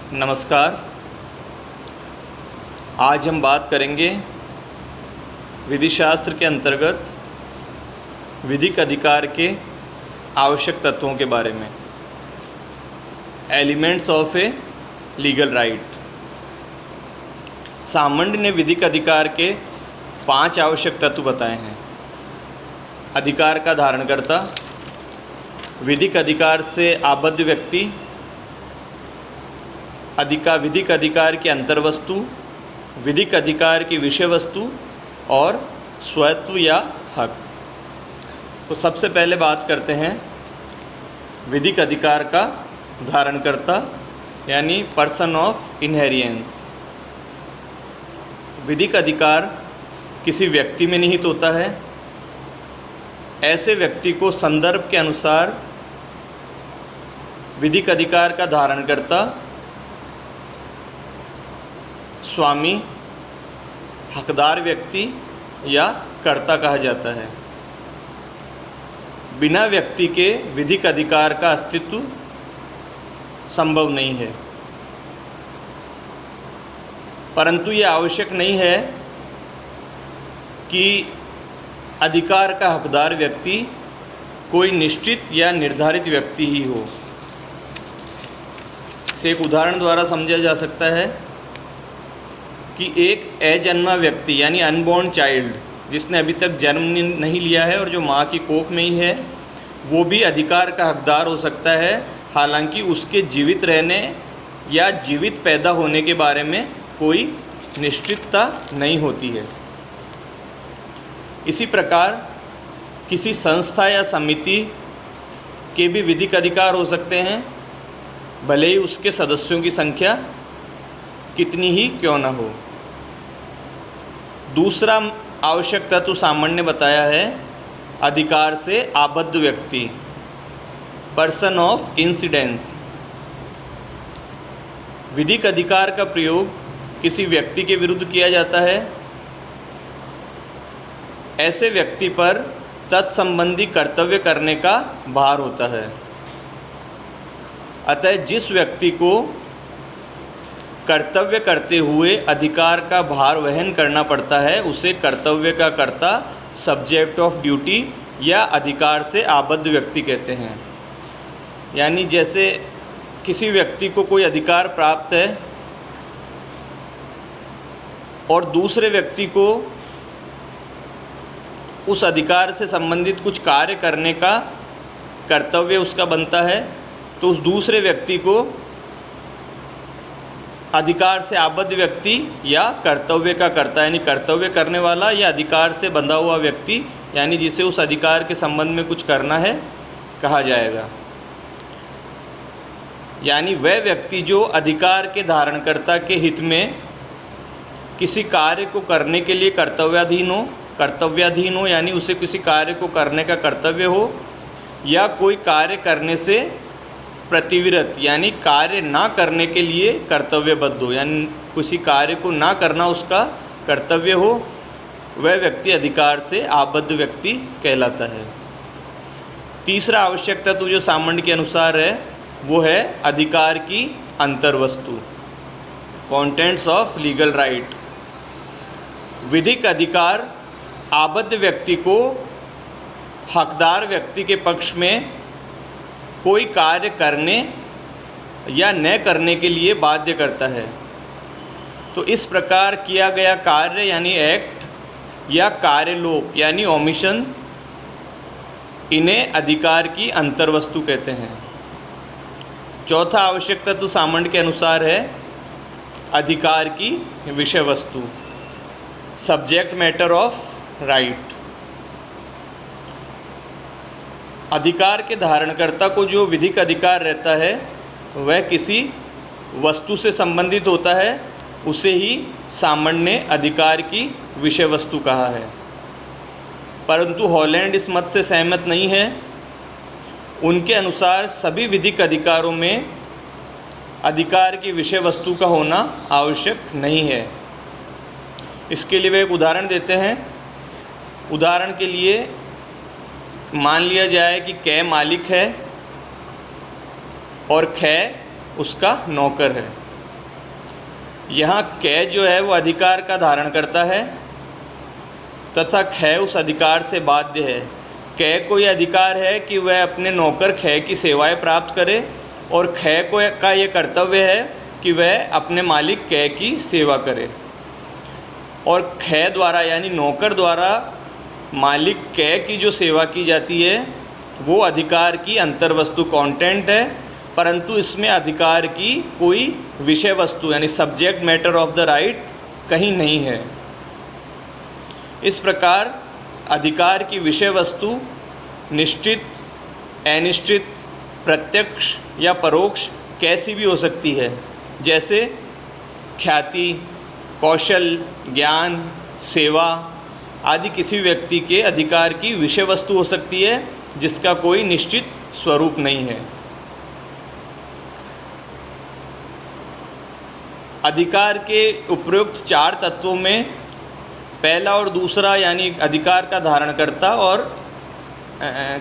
नमस्कार। आज हम बात करेंगे विधि शास्त्र के अंतर्गत विधिक अधिकार के आवश्यक तत्वों के बारे में। Elements of a legal right. Salmond ने विधिक अधिकार के 5 आवश्यक तत्व बताए हैं। अधिकार का धारणकर्ता, विधिक अधिकार से आबद्ध व्यक्ति, विधिक अधिकार की अंतर्वस्तु, विधिक अधिकार की विषय वस्तु और स्वत्व या हक। तो सबसे पहले बात करते हैं विधिक अधिकार का धारणकर्ता यानी पर्सन ऑफ इनहेरियंस। विधिक अधिकार किसी व्यक्ति में निहित होता है। ऐसे व्यक्ति को संदर्भ के अनुसार विधिक अधिकार का धारणकर्ता स्वामी, हकदार व्यक्ति या कर्ता कहा जाता है। बिना व्यक्ति के विधिक अधिकार का अस्तित्व संभव नहीं है, परंतु ये आवश्यक नहीं है कि अधिकार का हकदार व्यक्ति कोई निश्चित या निर्धारित व्यक्ति ही हो। इसे एक उदाहरण द्वारा समझा जा सकता है कि एक अजन्मा व्यक्ति यानी अनबॉर्न चाइल्ड, जिसने अभी तक जन्म नहीं लिया है और जो माँ की कोख में ही है, वो भी अधिकार का हकदार हो सकता है, हालांकि उसके जीवित रहने या जीवित पैदा होने के बारे में कोई निश्चितता नहीं होती है। इसी प्रकार किसी संस्था या समिति के भी विधिक अधिकार हो सकते हैं, भले ही उसके सदस्यों की संख्या कितनी ही क्यों न हो। दूसरा आवश्यक तत्व सामंड ने बताया है अधिकार से आबद्ध व्यक्ति, पर्सन ऑफ इंसिडेंस। विधिक अधिकार का प्रयोग किसी व्यक्ति के विरुद्ध किया जाता है। ऐसे व्यक्ति पर तत्संबंधी कर्तव्य करने का भार होता है। अतः जिस व्यक्ति को कर्तव्य करते हुए अधिकार का भार वहन करना पड़ता है, उसे कर्तव्य का कर्ता, सब्जेक्ट ऑफ ड्यूटी या अधिकार से आबद्ध व्यक्ति कहते हैं। यानी जैसे किसी व्यक्ति को कोई अधिकार प्राप्त है और दूसरे व्यक्ति को उस अधिकार से संबंधित कुछ कार्य करने का कर्तव्य उसका बनता है, तो उस दूसरे व्यक्ति को अधिकार से आबद्ध व्यक्ति या कर्तव्य का कर्ता यानी कर्तव्य करने वाला या अधिकार से बंधा हुआ व्यक्ति यानी जिसे उस अधिकार के संबंध में कुछ करना है कहा जाएगा। यानी वह व्यक्ति जो अधिकार के धारणकर्ता के हित में किसी कार्य को करने के लिए कर्तव्याधीन हो यानी उसे किसी कार्य को करने का कर्तव्य हो, या कोई कार्य करने से प्रतिविरत यानी कार्य ना करने के लिए कर्तव्यबद्ध हो, यानी किसी कार्य को ना करना उसका कर्तव्य हो, वह व्यक्ति अधिकार से आबद्ध व्यक्ति कहलाता है। तीसरा आवश्यक तत्व जो सामंड के अनुसार है वो है अधिकार की अंतर्वस्तु, कंटेंट्स ऑफ लीगल राइट। विधिक अधिकार आबद्ध व्यक्ति को हकदार व्यक्ति के पक्ष में कोई कार्य करने या न करने के लिए बाध्य करता है। तो इस प्रकार किया गया कार्य यानी एक्ट या कार्यलोप यानी ओमिशन, इन्हें अधिकार की अंतर्वस्तु कहते हैं। चौथा आवश्यक तत्व सामंड के अनुसार है अधिकार की विषय वस्तु, सब्जेक्ट मैटर ऑफ राइट। अधिकार के धारणकर्ता को जो विधिक अधिकार रहता है वह किसी वस्तु से संबंधित होता है, उसे ही सामंड ने अधिकार की विषय वस्तु कहा है। परंतु हॉलैंड इस मत से सहमत नहीं है। उनके अनुसार सभी विधिक अधिकारों में अधिकार की विषय वस्तु का होना आवश्यक नहीं है। इसके लिए वे एक उदाहरण देते हैं। उदाहरण के लिए मान लिया जाए कि कै मालिक है और ख उसका नौकर है। यहाँ कै जो है वो अधिकार का धारण करता है तथा ख उस अधिकार से बाध्य है। कै को यह अधिकार है कि वह अपने नौकर ख की सेवाएं प्राप्त करे और ख को का ये कर्तव्य है कि वह अपने मालिक कै की सेवा करे। और ख द्वारा यानी नौकर द्वारा मालिक कै की जो सेवा की जाती है वो अधिकार की अंतर्वस्तु कंटेंट है, परंतु इसमें अधिकार की कोई विषय वस्तु यानी subject matter of the right कहीं नहीं है। इस प्रकार अधिकार की विषय वस्तु निश्चित, अनिश्चित, प्रत्यक्ष या परोक्ष कैसी भी हो सकती है, जैसे ख्याति, कौशल, ज्ञान, सेवा आदि किसी व्यक्ति के अधिकार की विषय वस्तु हो सकती है जिसका कोई निश्चित स्वरूप नहीं है। अधिकार के उपयुक्त 4 तत्वों में पहला और दूसरा यानी अधिकार का धारणकर्ता और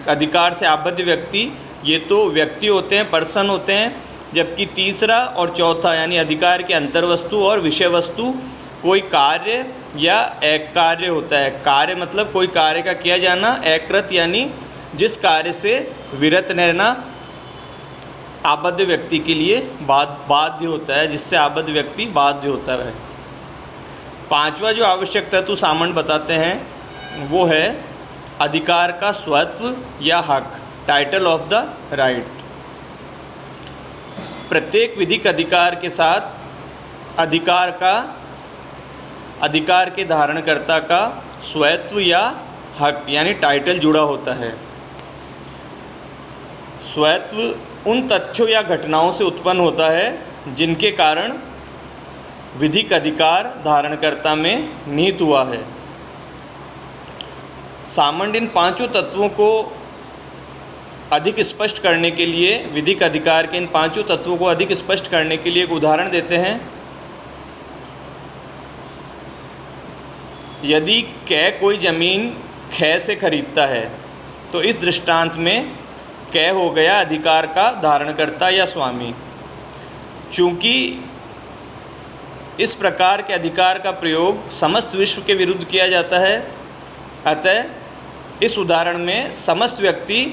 अधिकार से आबद्ध व्यक्ति, ये तो व्यक्ति होते हैं, पर्सन होते हैं, जबकि तीसरा और चौथा यानी अधिकार के अंतर्वस्तु और विषय वस्तु कोई कार्य या अकार्य होता है। कार्य मतलब कोई कार्य का किया जाना, अकृत यानी जिस कार्य से विरत रहना आबद्ध व्यक्ति के लिए बाध्य होता है, जिससे आबद्ध व्यक्ति बाध्य होता है। 5वां जो आवश्यक तत्व सामंत बताते हैं वो है अधिकार का स्वत्व या हक, टाइटल ऑफ द राइट। प्रत्येक विधिक अधिकार के साथ अधिकार के धारणकर्ता का स्वत्व या हक यानी टाइटल जुड़ा होता है। स्वत्व उन तथ्यों या घटनाओं से उत्पन्न होता है जिनके कारण विधिक अधिकार धारणकर्ता में निहित हुआ है। सामंत इन 5 तत्वों को अधिक स्पष्ट करने के लिए, विधिक अधिकार के इन 5 तत्वों को अधिक स्पष्ट करने के लिए एक उदाहरण देते हैं। यदि कै कोई ज़मीन ख से खरीदता है तो इस दृष्टांत में कै हो गया अधिकार का धारणकर्ता या स्वामी। चूँकि इस प्रकार के अधिकार का प्रयोग समस्त विश्व के विरुद्ध किया जाता है, अतः इस उदाहरण में समस्त व्यक्ति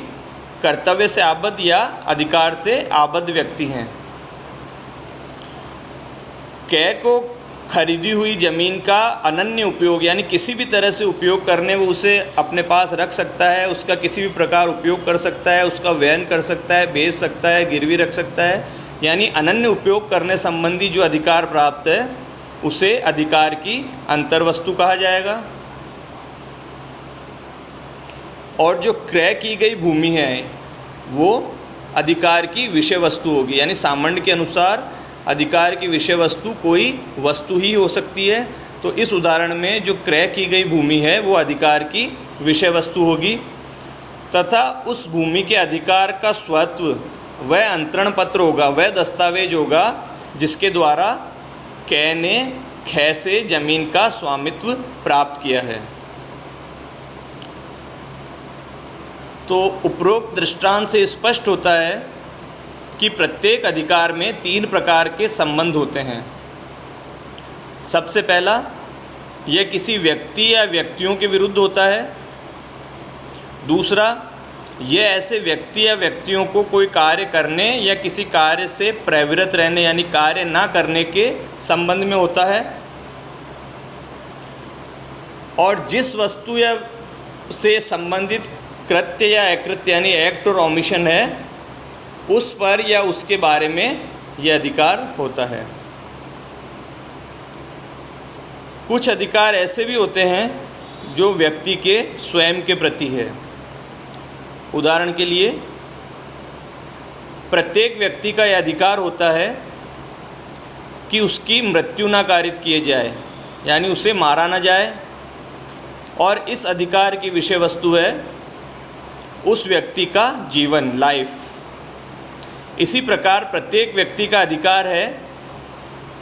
कर्तव्य से आबद्ध या अधिकार से आबद्ध व्यक्ति हैं। कै को खरीदी हुई ज़मीन का अनन्य उपयोग यानी किसी भी तरह से उपयोग करने वो उसे अपने पास रख सकता है, उसका किसी भी प्रकार उपयोग कर सकता है, उसका वहन कर सकता है, बेच सकता है, गिरवी रख सकता है, यानी अनन्य उपयोग करने संबंधी जो अधिकार प्राप्त है उसे अधिकार की अंतर्वस्तु कहा जाएगा। और जो क्रय की गई भूमि है वो अधिकार की विषय वस्तु होगी, यानी सामंत के अनुसार अधिकार की विषय वस्तु कोई वस्तु ही हो सकती है। तो इस उदाहरण में जो क्रय की गई भूमि है वो अधिकार की विषय वस्तु होगी तथा उस भूमि के अधिकार का स्वत्व वह अंतरण पत्र होगा, वह दस्तावेज होगा जिसके द्वारा कै ने ख से जमीन का स्वामित्व प्राप्त किया है। तो उपरोक्त दृष्टांत से स्पष्ट होता है कि प्रत्येक अधिकार में 3 प्रकार के संबंध होते हैं। सबसे पहला, यह किसी व्यक्ति या व्यक्तियों के विरुद्ध होता है। दूसरा, यह ऐसे व्यक्ति या व्यक्तियों को कोई कार्य करने या किसी कार्य से प्रवृत्त रहने यानी कार्य ना करने के संबंध में होता है। और जिस वस्तु या से संबंधित कृत्य या अकृत्य यानी एक्ट और ओमिशन है उस पर या उसके बारे में यह अधिकार होता है। कुछ अधिकार ऐसे भी होते हैं जो व्यक्ति के स्वयं के प्रति है। उदाहरण के लिए, प्रत्येक व्यक्ति का यह अधिकार होता है कि उसकी मृत्यु ना कारित किए जाए यानी उसे मारा ना जाए, और इस अधिकार की विषय वस्तु है उस व्यक्ति का जीवन, लाइफ। इसी प्रकार प्रत्येक व्यक्ति का अधिकार है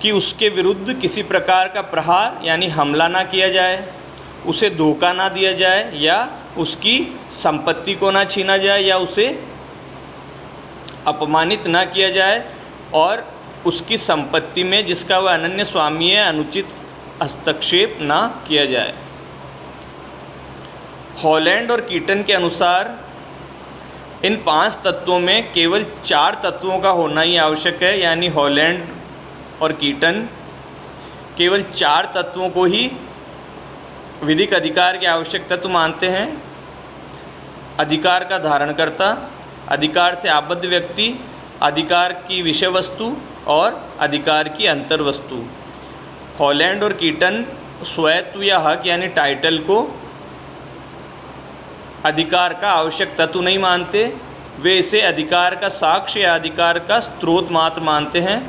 कि उसके विरुद्ध किसी प्रकार का प्रहार यानी हमला ना किया जाए, उसे धोखा ना दिया जाए या उसकी संपत्ति को ना छीना जाए या उसे अपमानित ना किया जाए, और उसकी संपत्ति में जिसका वह अनन्य स्वामी है अनुचित हस्तक्षेप ना किया जाए। हॉलैंड और कीटन के अनुसार इन 5 तत्वों में केवल 4 तत्वों का होना ही आवश्यक है, यानी हॉलैंड और कीटन केवल 4 तत्वों को ही विधिक अधिकार के आवश्यक तत्व मानते हैं। अधिकार का धारणकर्ता, अधिकार से आबद्ध व्यक्ति, अधिकार की विषय वस्तु और अधिकार की अंतर वस्तु। हॉलैंड और कीटन स्वायत्व या हक यानी टाइटल को अधिकार का आवश्यक तत्व नहीं मानते, वे इसे अधिकार का साक्ष्य या अधिकार का स्रोत मात्र मानते हैं,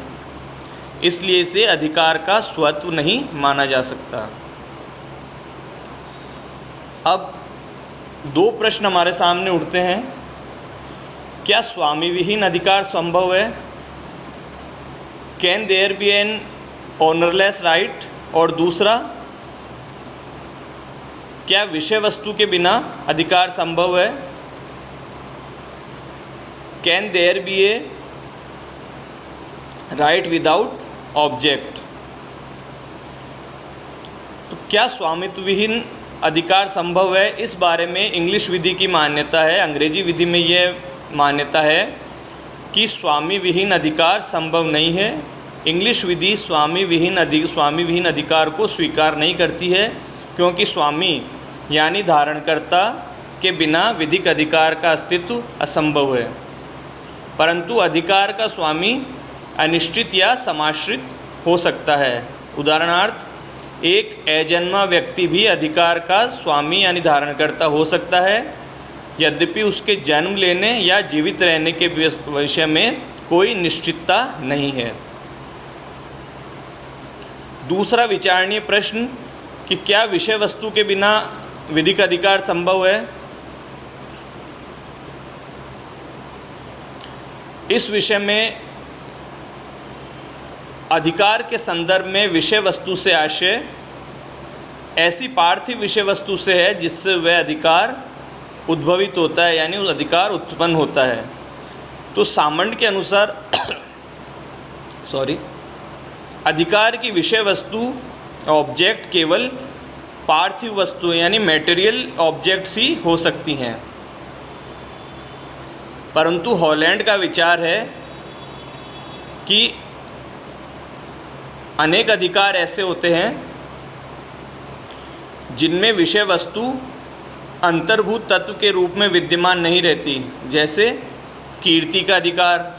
इसलिए इसे अधिकार का स्वत्व नहीं माना जा सकता। अब 2 प्रश्न हमारे सामने उठते हैं। क्या स्वामी विहीन अधिकार संभव है? Can there be an honourless right? और दूसरा, क्या विषय वस्तु के बिना अधिकार संभव है? Can there be a right without object? तो क्या स्वामित्व विहीन अधिकार संभव है? इस बारे में इंग्लिश विधि की मान्यता है, अंग्रेजी विधि में यह मान्यता है कि स्वामी विहीन अधिकार संभव नहीं है। इंग्लिश विधि स्वामी विहीन अधिकार को स्वीकार नहीं करती है, क्योंकि स्वामी यानी धारणकर्ता के बिना विधिक अधिकार का अस्तित्व असंभव है। परंतु अधिकार का स्वामी अनिश्चित या समाश्रित हो सकता है। उदाहरणार्थ, एक अजन्मा व्यक्ति भी अधिकार का स्वामी यानी धारणकर्ता हो सकता है, यद्यपि उसके जन्म लेने या जीवित रहने के विषय में कोई निश्चितता नहीं है। दूसरा विचारणीय प्रश्न कि क्या विषय वस्तु के बिना विधिक अधिकार संभव है? इस विषय में अधिकार के संदर्भ में विषय वस्तु से आशय ऐसी पार्थिव विषय वस्तु से है जिससे वह अधिकार उद्भवित होता है, यानी उस अधिकार उत्पन्न होता है। तो सामंड के अनुसार अधिकार की विषय वस्तु ऑब्जेक्ट केवल पार्थिव वस्तु यानी मटेरियल ऑब्जेक्ट्स ही हो सकती हैं। परंतु हॉलैंड का विचार है कि अनेक अधिकार ऐसे होते हैं जिनमें विषय वस्तु अंतर्भूत तत्व के रूप में विद्यमान नहीं रहती, जैसे कीर्ति का अधिकार,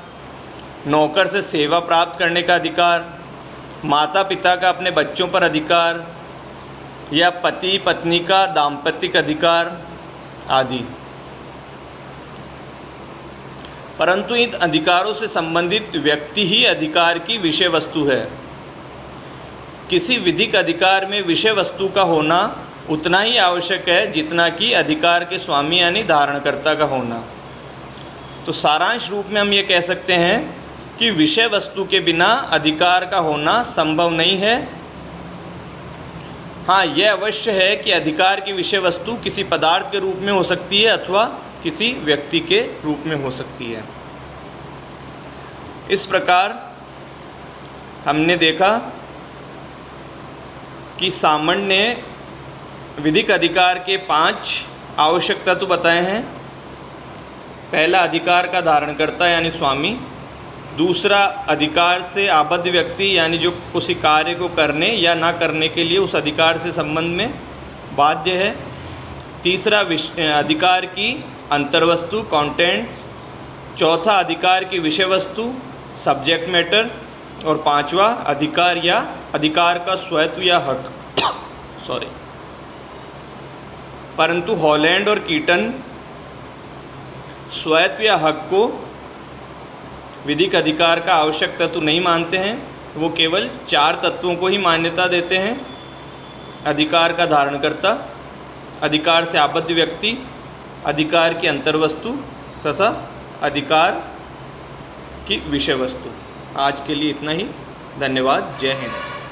नौकर से सेवा प्राप्त करने का अधिकार, माता पिता का अपने बच्चों पर अधिकार या पति पत्नी का दाम्पत्यिक अधिकार आदि। परंतु इन अधिकारों से संबंधित व्यक्ति ही अधिकार की विषय वस्तु है। किसी विधिक अधिकार में विषय वस्तु का होना उतना ही आवश्यक है जितना कि अधिकार के स्वामी यानी धारणकर्ता का होना। तो सारांश रूप में हम ये कह सकते हैं कि विषय वस्तु के बिना अधिकार का होना संभव नहीं है। हाँ, यह अवश्य है कि अधिकार की विषय वस्तु किसी पदार्थ के रूप में हो सकती है अथवा किसी व्यक्ति के रूप में हो सकती है। इस प्रकार हमने देखा कि सामंड ने विधिक अधिकार के 5 आवश्यक तत्व बताए हैं। पहला, अधिकार का धारणकर्ता यानी स्वामी। दूसरा, अधिकार से आबद्ध व्यक्ति यानी जो किसी कार्य को करने या ना करने के लिए उस अधिकार से संबंध में बाध्य है। तीसरा, अधिकार की अंतर्वस्तु कंटेंट्स। चौथा, अधिकार की विषय वस्तु सब्जेक्ट मैटर। और पांचवा, अधिकार या अधिकार का स्वायत्व या हक परंतु हॉलैंड और कीटन स्वायत्व या हक को विधिक अधिकार का आवश्यक तत्व नहीं मानते हैं। वो केवल 4 तत्वों को ही मान्यता देते हैं: अधिकार का धारणकर्ता, अधिकार से आबद्ध व्यक्ति, अधिकार की अंतर्वस्तु तथा अधिकार की विषय वस्तु। आज के लिए इतना ही। धन्यवाद। जय हिंद।